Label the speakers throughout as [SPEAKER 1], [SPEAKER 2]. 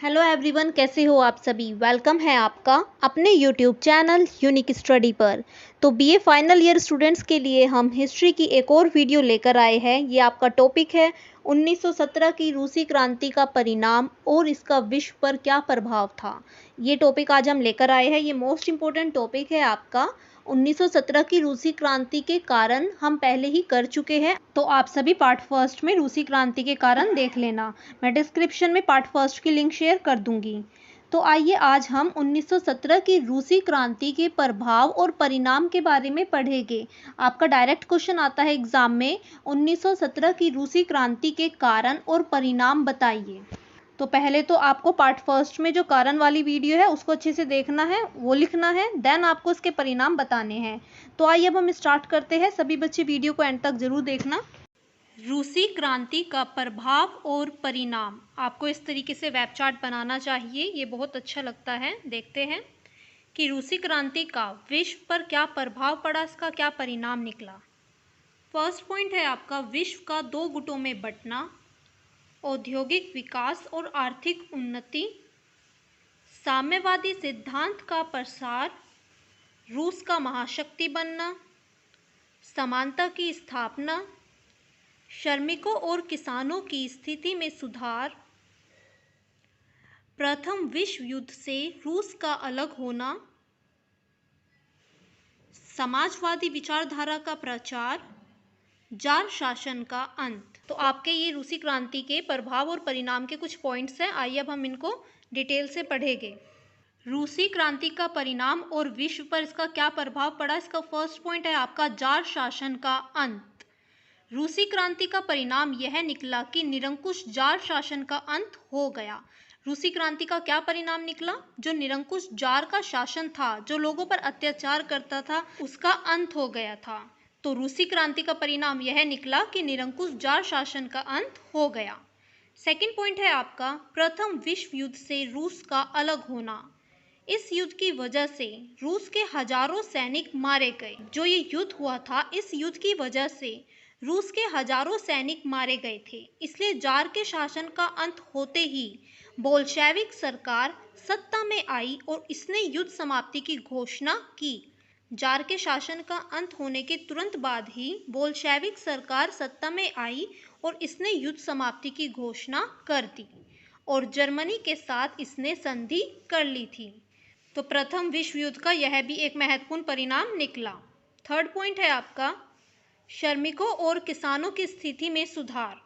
[SPEAKER 1] Hello everyone, कैसे हो आप सभी। वेलकम है आपका अपने यूट्यूब चैनल यूनिक स्टडी पर। तो बीए फाइनल ईयर स्टूडेंट्स के लिए हम हिस्ट्री की एक और वीडियो लेकर आए हैं। ये आपका टॉपिक है 1917 की रूसी क्रांति का परिणाम और इसका विश्व पर क्या प्रभाव था। ये टॉपिक आज हम लेकर आए हैं। ये मोस्ट इम्पोर्टेंट टॉपिक है आपका। 1917 की रूसी क्रांति के कारण हम पहले ही कर चुके हैं, तो आप सभी पार्ट फर्स्ट में रूसी क्रांति के कारण देख लेना। मैं डिस्क्रिप्शन में पार्ट फर्स्ट की लिंक शेयर कर दूंगी। तो आइए आज हम 1917 की रूसी क्रांति के प्रभाव और परिणाम के बारे में पढ़ेंगे। आपका डायरेक्ट क्वेश्चन आता है एग्जाम में, 1917 की रूसी क्रांति के कारण और परिणाम बताइए। तो पहले तो आपको पार्ट फर्स्ट में जो कारण वाली वीडियो है उसको अच्छे से देखना है, वो लिखना है, देन आपको इसके परिणाम बताने हैं। तो आइए अब हम स्टार्ट करते हैं। सभी बच्चे वीडियो को एंड तक जरूर देखना। रूसी क्रांति का प्रभाव और परिणाम, आपको इस तरीके से वेब चार्ट बनाना चाहिए। ये बहुत अच्छा लगता है। देखते हैं कि रूसी क्रांति का विश्व पर क्या प्रभाव पड़ा, इसका क्या परिणाम निकला। फर्स्ट पॉइंट है आपका विश्व का दो गुटों में बंटना, औद्योगिक विकास और आर्थिक उन्नति, साम्यवादी सिद्धांत का प्रसार, रूस का महाशक्ति बनना, समानता की स्थापना, श्रमिकों और किसानों की स्थिति में सुधार, प्रथम विश्व युद्ध से रूस का अलग होना, समाजवादी विचारधारा का प्रचार, जार शासन का अंत। तो आपके ये रूसी क्रांति के प्रभाव और परिणाम के कुछ पॉइंट्स हैं। आइए अब हम इनको डिटेल से पढ़ेंगे। रूसी क्रांति का परिणाम और विश्व पर इसका क्या प्रभाव पड़ा। इसका फर्स्ट पॉइंट है आपका जार शासन का अंत। रूसी क्रांति का परिणाम यह निकला कि निरंकुश जार शासन का अंत हो गया। रूसी क्रांति का क्या परिणाम निकला? जो निरंकुश जार का शासन था, जो लोगों पर अत्याचार करता था, उसका अंत हो गया था। तो रूसी क्रांति का परिणाम यह निकला कि निरंकुश जार शासन का अंत हो गया। सेकंड पॉइंट है आपका प्रथम विश्व युद्ध से रूस का अलग होना। इस युद्ध की वजह से रूस के हजारों सैनिक मारे गए। जो ये युद्ध हुआ था, इस युद्ध की वजह से रूस के हजारों सैनिक मारे गए थे। इसलिए जार के शासन का अंत होते ही बोल्शेविक सरकार सत्ता में आई और इसने युद्ध समाप्ति की घोषणा की। जार के शासन का अंत होने के तुरंत बाद ही बोल्शेविक सरकार सत्ता में आई और इसने युद्ध समाप्ति की घोषणा कर दी और जर्मनी के साथ इसने संधि कर ली थी। तो प्रथम विश्व युद्ध का यह भी एक महत्वपूर्ण परिणाम निकला। थर्ड पॉइंट है आपका श्रमिकों और किसानों की स्थिति में सुधार।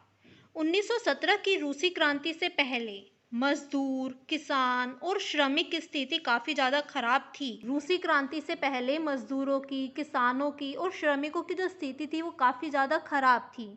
[SPEAKER 1] 1917 की रूसी क्रांति से पहले मजदूर, किसान और श्रमिक की स्थिति काफी ज्यादा खराब थी। रूसी क्रांति से पहले मजदूरों की, किसानों की और श्रमिकों की जो स्थिति थी वो काफी ज्यादा खराब थी।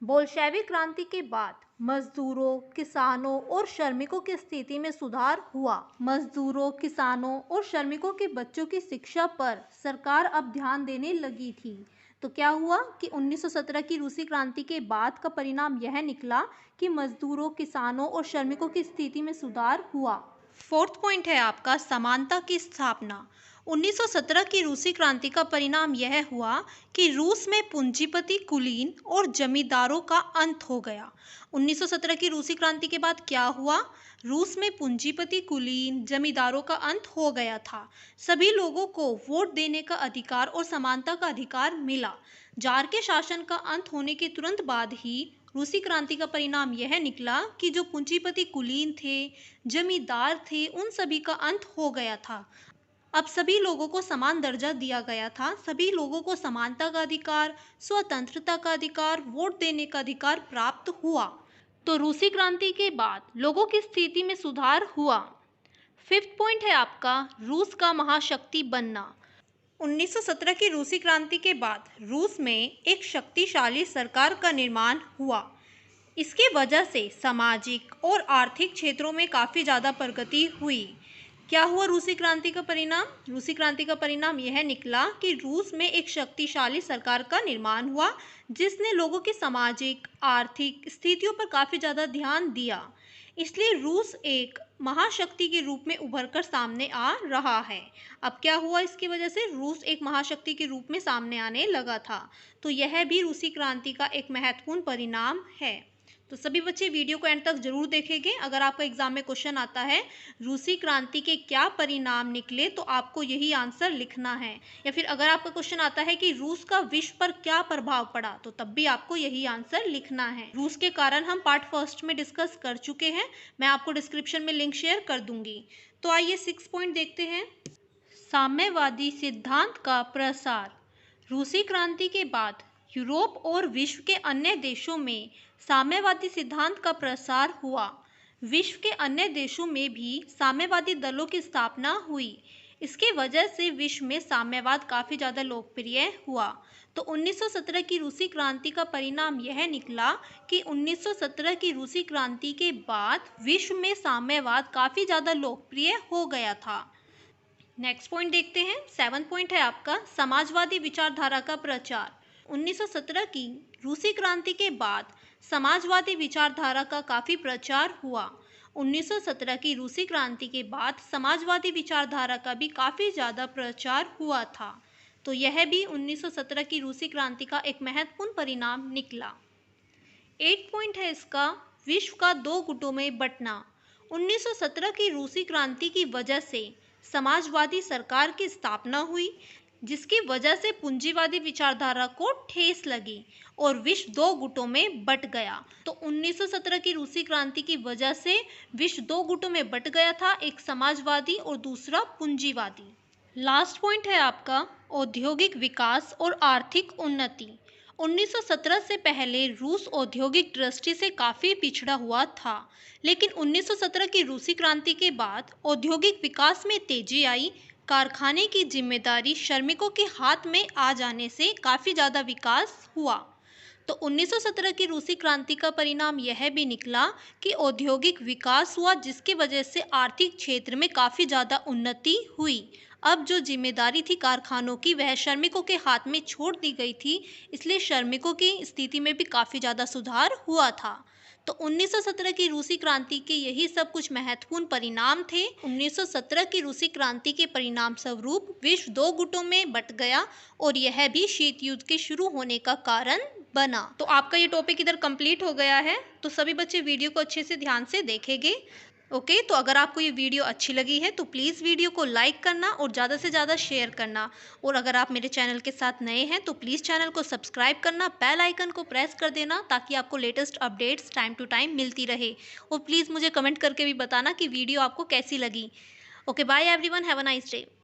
[SPEAKER 1] बोल्शेविक क्रांति के बाद मजदूरों, किसानों और श्रमिकों की स्थिति में सुधार हुआ। मजदूरों, किसानों और श्रमिकों के बच्चों की शिक्षा पर सरकार अब ध्यान देने लगी थी। तो क्या हुआ कि 1917 की रूसी क्रांति के बाद का परिणाम यह निकला कि मजदूरों, किसानों और श्रमिकों की स्थिति में सुधार हुआ। फोर्थ पॉइंट है आपका समानता की स्थापना। 1917 की रूसी क्रांति का परिणाम यह हुआ कि रूस में पूंजीपति, कुलीन और जमींदारों का अंत हो गया। 1917 की रूसी क्रांति के बाद क्या हुआ? रूस में पूंजीपति, कुलीन, जमींदारों का अंत हो गया था। सभी लोगों को वोट देने का अधिकार और समानता का अधिकार मिला। जार के शासन का अंत होने के तुरंत बाद ही रूसी क्रांति का परिणाम यह निकला कि जो पूंजीपति, कुलीन थे, जमींदार थे, उन सभी का अंत हो गया था। अब सभी लोगों को समान दर्जा दिया गया था। सभी लोगों को समानता का अधिकार, स्वतंत्रता का अधिकार, वोट देने का अधिकार प्राप्त हुआ। तो रूसी क्रांति के बाद लोगों की स्थिति में सुधार हुआ। फिफ्थ पॉइंट है आपका रूस का महाशक्ति बनना। 1917 की रूसी क्रांति के बाद रूस में एक शक्तिशाली सरकार का निर्माण हुआ। इसके वजह से सामाजिक और आर्थिक क्षेत्रों में काफ़ी ज़्यादा प्रगति हुई। क्या हुआ रूसी क्रांति का परिणाम? रूसी क्रांति का परिणाम यह निकला कि रूस में एक शक्तिशाली सरकार का निर्माण हुआ, जिसने लोगों की सामाजिक, आर्थिक स्थितियों पर काफ़ी ज़्यादा ध्यान दिया। इसलिए रूस एक महाशक्ति के रूप में उभर कर सामने आ रहा है। अब क्या हुआ? इसकी वजह से रूस एक महाशक्ति के रूप में सामने आने लगा था। तो यह भी रूसी क्रांति का एक महत्वपूर्ण परिणाम है। तो सभी बच्चे वीडियो को एंड तक जरूर देखेंगे। अगर आपका एग्जाम में क्वेश्चन आता है रूसी क्रांति के क्या परिणाम निकले, तो आपको यही आंसर लिखना है। या फिर अगर आपका क्वेश्चन आता है कि रूस का विश्व पर क्या प्रभाव पड़ा, तो तब भी आपको यही आंसर लिखना है। रूस के कारण हम पार्ट फर्स्ट में डिस्कस कर चुके हैं, मैं आपको डिस्क्रिप्शन में लिंक शेयर कर दूंगी। तो आइए 6 पॉइंट देखते हैं। साम्यवादी सिद्धांत का प्रसार। रूसी क्रांति के बाद यूरोप और विश्व के अन्य देशों में साम्यवादी सिद्धांत का प्रसार हुआ। विश्व के अन्य देशों में भी साम्यवादी दलों की स्थापना हुई। इसके वजह से विश्व में साम्यवाद काफ़ी ज़्यादा लोकप्रिय हुआ। तो 1917 की रूसी क्रांति का परिणाम यह निकला कि 1917 की रूसी क्रांति के बाद विश्व में साम्यवाद काफ़ी ज़्यादा लोकप्रिय हो गया था। नेक्स्ट पॉइंट देखते हैं। 7 पॉइंट है आपका समाजवादी विचारधारा का प्रचार। 1917 की रूसी क्रांति के बाद समाजवादी विचारधारा का काफ़ी प्रचार हुआ। 1917 की रूसी क्रांति के बाद समाजवादी विचारधारा का भी काफ़ी ज़्यादा प्रचार हुआ था। तो यह भी 1917 की रूसी क्रांति का एक महत्वपूर्ण परिणाम निकला। 8 पॉइंट है इसका विश्व का 2 गुटों में बंटना। 1917 की रूसी क्रांति की वजह से समाजवादी सरकार की स्थापना हुई, जिसकी वजह से पूंजीवादी विचारधारा को ठेस लगी और विश्व 2 गुटों में बंट गया। तो 1917 की रूसी क्रांति की वजह से विश्व 2 गुटों में बंट गया था, एक समाजवादी और दूसरा पूंजीवादी। लास्ट पॉइंट है आपका औद्योगिक विकास और आर्थिक उन्नति। 1917 से पहले रूस औद्योगिक दृष्टि से काफ़ी पिछड़ा हुआ था, लेकिन 1917 की रूसी क्रांति के बाद औद्योगिक विकास में तेजी आई। कारखाने की जिम्मेदारी श्रमिकों के हाथ में आ जाने से काफ़ी ज़्यादा विकास हुआ। तो 1917 की रूसी क्रांति का परिणाम यह भी निकला कि औद्योगिक विकास हुआ, जिसकी वजह से आर्थिक क्षेत्र में काफ़ी ज़्यादा उन्नति हुई। अब जो जिम्मेदारी थी कारखानों की वह श्रमिकों के हाथ में छोड़ दी गई थी, इसलिए श्रमिकों की स्थिति में भी काफ़ी ज़्यादा सुधार हुआ था। तो 1917 की रूसी क्रांति के यही सब कुछ महत्वपूर्ण परिणाम थे। 1917 की रूसी क्रांति के परिणाम स्वरूप विश्व 2 गुटों में बंट गया और यह भी शीत युद्ध के शुरू होने का कारण बना। तो आपका ये टॉपिक इधर कंप्लीट हो गया है। तो सभी बच्चे वीडियो को अच्छे से ध्यान से देखेंगे। ओके, तो अगर आपको ये वीडियो अच्छी लगी है तो प्लीज़ वीडियो को लाइक करना और ज़्यादा से ज़्यादा शेयर करना। और अगर आप मेरे चैनल के साथ नए हैं तो प्लीज़ चैनल को सब्सक्राइब करना, बेल आइकन को प्रेस कर देना, ताकि आपको latest updates time to time मिलती रहे। और प्लीज़ मुझे कमेंट करके भी बताना कि वीडियो आपको कैसी लगी। Okay, bye everyone, have a nice day.